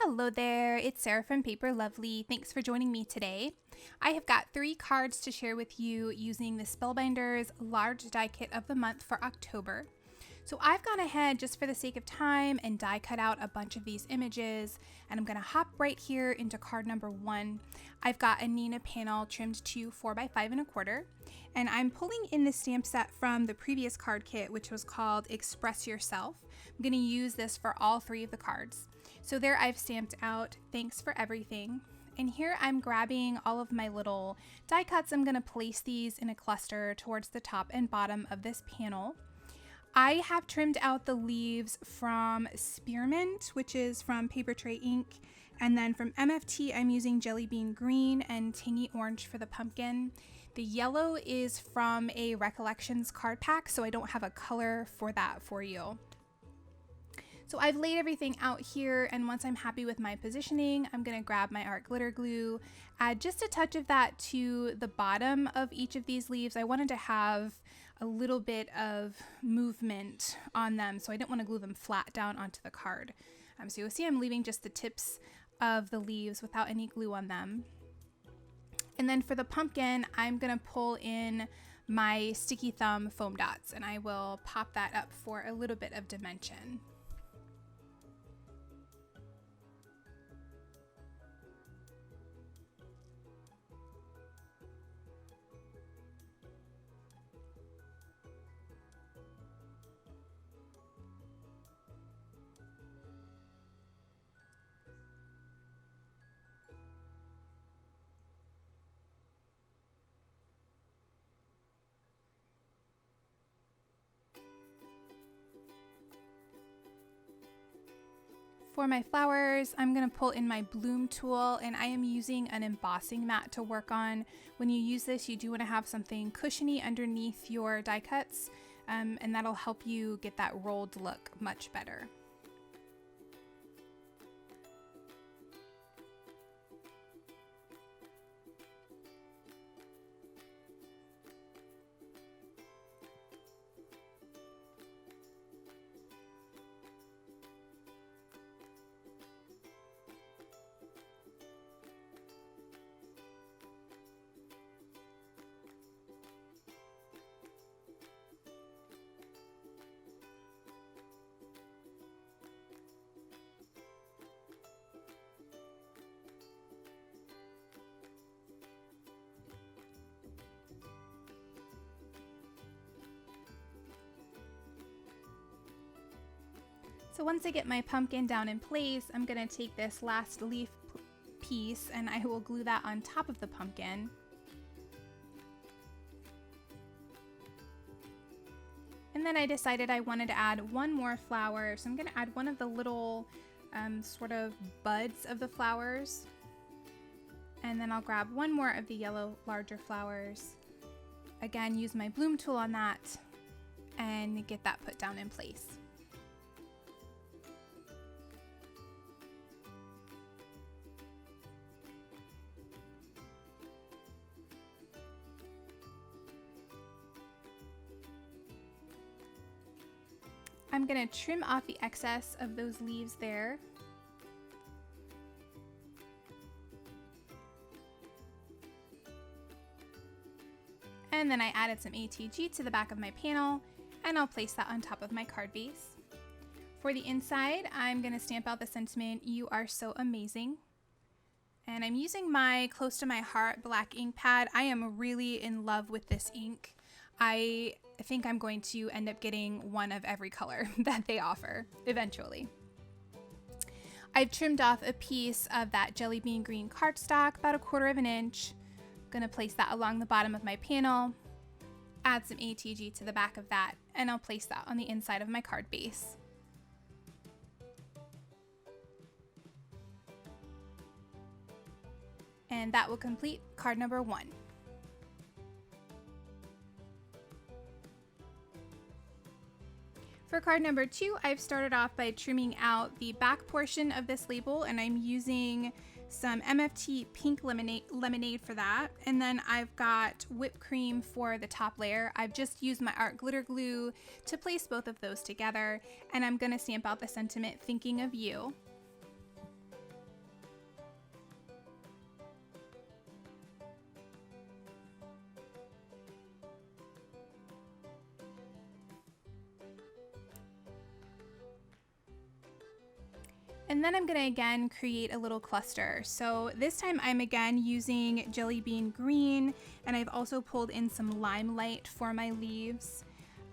Hello there, it's Sarah from Paper Lovely. Thanks for joining me today. I have got 3 cards to share with you using the Spellbinders Large Die Kit of the Month for October. So I've gone ahead just for the sake of time and die cut out a bunch of these images, and I'm going to hop right here into card number 1. I've got a Nina panel trimmed to 4x5 1/4, and I'm pulling in the stamp set from the previous card kit, which was called Express Yourself. I'm going to use this for all 3 of the cards. So there I've stamped out "Thanks for everything." And here I'm grabbing all of my little die cuts. I'm going to place these in a cluster towards the top and bottom of this panel. I have trimmed out the leaves from Spearmint, which is from Paper Tray Ink, and then from MFT I'm using Jelly Bean Green and Tangy Orange for the pumpkin. The yellow is from a Recollections card pack, so I don't have a color for that for you. So I've laid everything out here, and once I'm happy with my positioning, I'm going to grab my art glitter glue, add just a touch of that to the bottom of each of these leaves. I wanted to have a little bit of movement on them, so I didn't want to glue them flat down onto the card. So you'll see I'm leaving just the tips of the leaves without any glue on them. And then for the pumpkin, I'm going to pull in my Sticky Thumb foam dots, and I will pop that up for a little bit of dimension. For my flowers, I'm going to pull in my bloom tool, and I am using an embossing mat to work on. When you use this, you do want to have something cushiony underneath your die cuts, and that'll help you get that rolled look much better. So once I get my pumpkin down in place, I'm going to take this last leaf piece and I will glue that on top of the pumpkin. And then I decided I wanted to add one more flower, so I'm going to add one of the little sort of buds of the flowers. And then I'll grab one more of the yellow larger flowers. Again, use my bloom tool on that and get that put down in place. I'm going to trim off the excess of those leaves there. And then I added some ATG to the back of my panel, and I'll place that on top of my card base. For the inside, I'm going to stamp out the sentiment, "You are so amazing." And I'm using my Close to My Heart black ink pad. I am really in love with this ink. I think I'm going to end up getting one of every color that they offer eventually. I've trimmed off a piece of that Jelly Bean Green cardstock, about 1/4 inch. I'm going to place that along the bottom of my panel, add some ATG to the back of that, and I'll place that on the inside of my card base. And that will complete card number 1. For card number 2, I've started off by trimming out the back portion of this label, and I'm using some MFT pink lemonade for that. And then I've got whipped cream for the top layer. I've just used my art glitter glue to place both of those together, and I'm going to stamp out the sentiment "Thinking of You." And then I'm going to again create a little cluster. So this time I'm again using Jelly Bean Green, and I've also pulled in some Limelight for my leaves.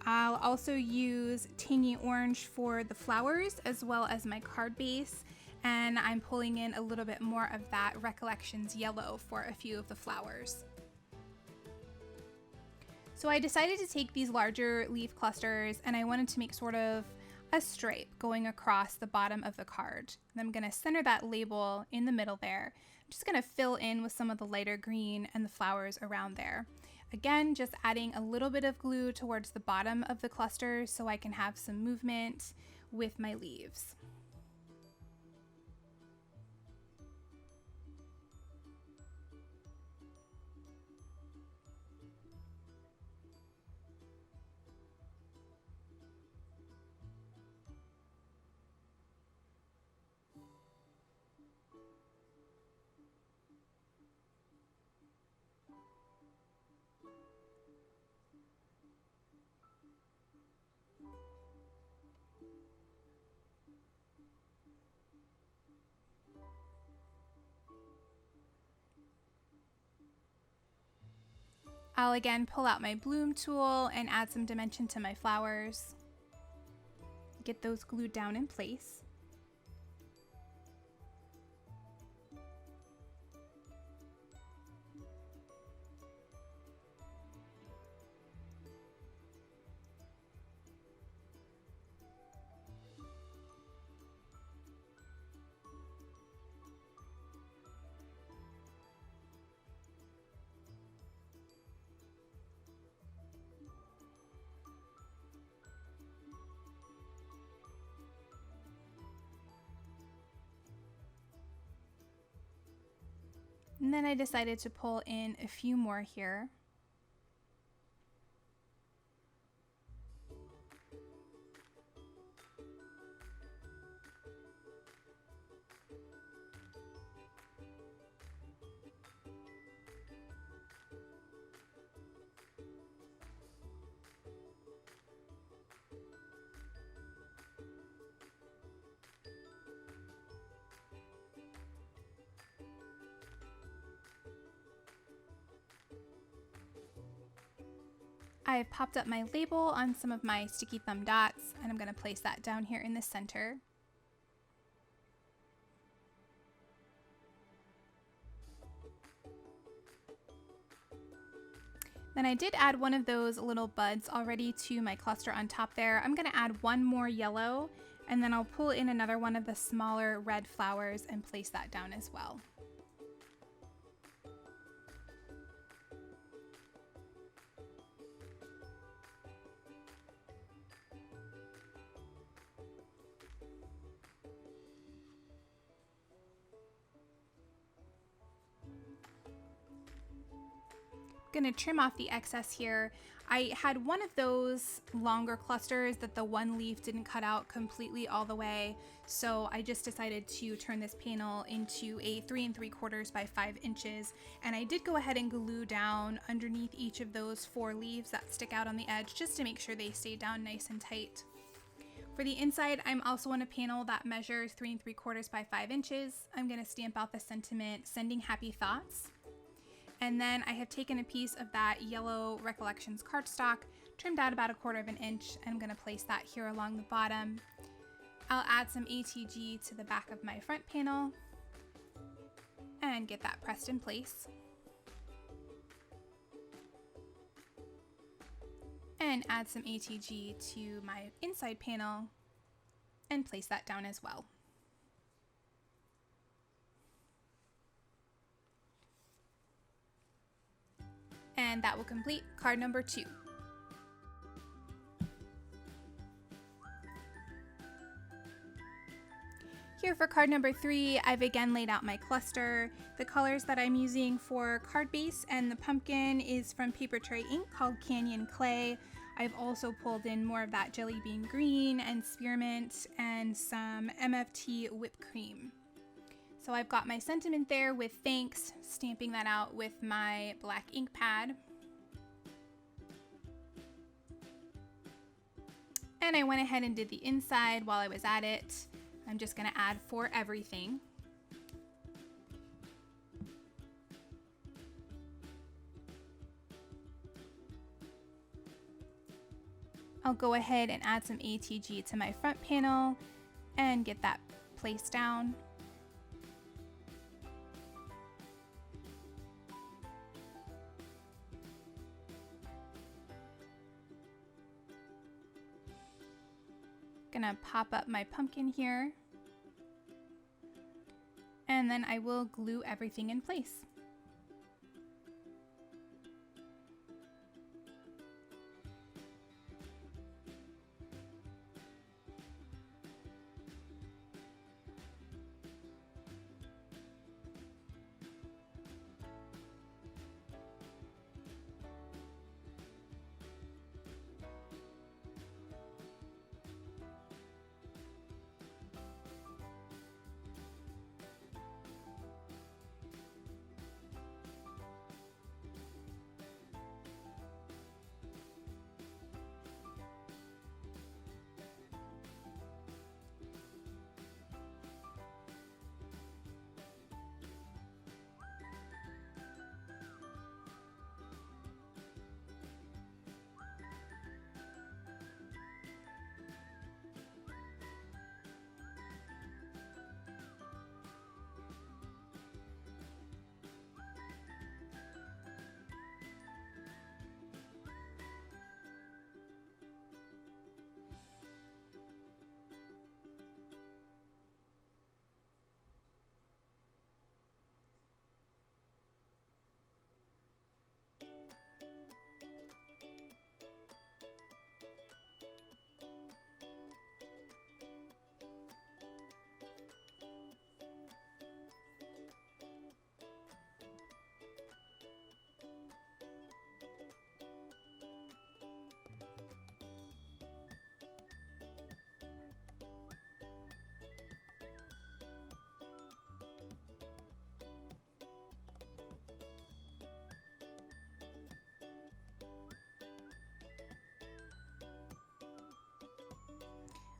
I'll also use Tangy Orange for the flowers as well as my card base, and I'm pulling in a little bit more of that Recollections Yellow for a few of the flowers. So I decided to take these larger leaf clusters and I wanted to make sort of a stripe going across the bottom of the card. And I'm going to center that label in the middle there. I'm just going to fill in with some of the lighter green and the flowers around there. Again, just adding a little bit of glue towards the bottom of the cluster so I can have some movement with my leaves. I'll again pull out my bloom tool and add some dimension to my flowers. Get those glued down in place. And then I decided to pull in a few more here. I've popped up my label on some of my sticky thumb dots, and I'm going to place that down here in the center. Then I did add one of those little buds already to my cluster on top there. I'm going to add one more yellow, and then I'll pull in another one of the smaller red flowers and place that down as well. Going to trim off the excess here. I had one of those longer clusters that the one leaf didn't cut out completely all the way, so I just decided to turn this panel into a 3 3/4 by 5 inches, and I did go ahead and glue down underneath each of those 4 leaves that stick out on the edge just to make sure they stay down nice and tight. For the inside, I'm also on a panel that measures 3 3/4 by 5 inches. I'm going to stamp out the sentiment, "Sending happy thoughts." And then I have taken a piece of that yellow Recollections cardstock, trimmed out about 1/4 inch, and I'm going to place that here along the bottom. I'll add some ATG to the back of my front panel and get that pressed in place. And add some ATG to my inside panel and place that down as well. And that will complete card number 2. Here for card number 3, I've again laid out my cluster. The colors that I'm using for card base and the pumpkin is from Paper Tray ink called Canyon Clay. I've also pulled in more of that Jelly Bean Green and Spearmint and some MFT whipped cream. So I've got my sentiment there with thanks, stamping that out with my black ink pad. And I went ahead and did the inside while I was at it. I'm just going to add for everything. I'll go ahead and add some ATG to my front panel and get that placed down. Gonna pop up my pumpkin here, and then I will glue everything in place.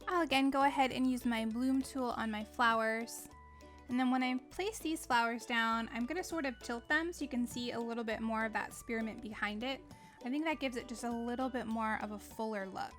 I'll again go ahead and use my bloom tool on my flowers. And then when I place these flowers down, I'm going to sort of tilt them so you can see a little bit more of that spearmint behind it. I think that gives it just a little bit more of a fuller look.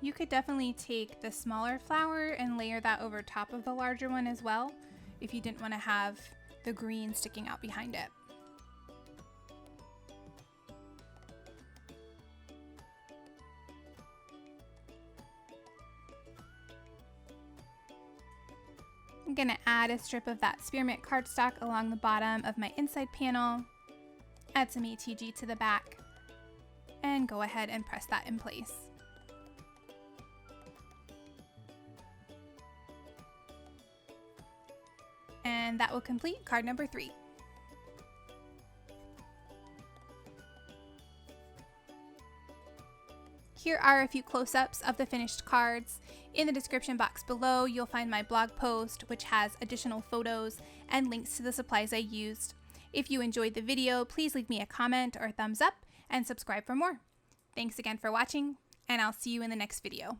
You could definitely take the smaller flower and layer that over top of the larger one as well, if you didn't want to have the green sticking out behind it. I'm going to add a strip of that spearmint cardstock along the bottom of my inside panel, add some ATG to the back, and go ahead and press that in place. And that will complete card number 3. Here are a few close-ups of the finished cards. In the description box below, you'll find my blog post, which has additional photos and links to the supplies I used. If you enjoyed the video, please leave me a comment or a thumbs up and subscribe for more. Thanks again for watching, and I'll see you in the next video.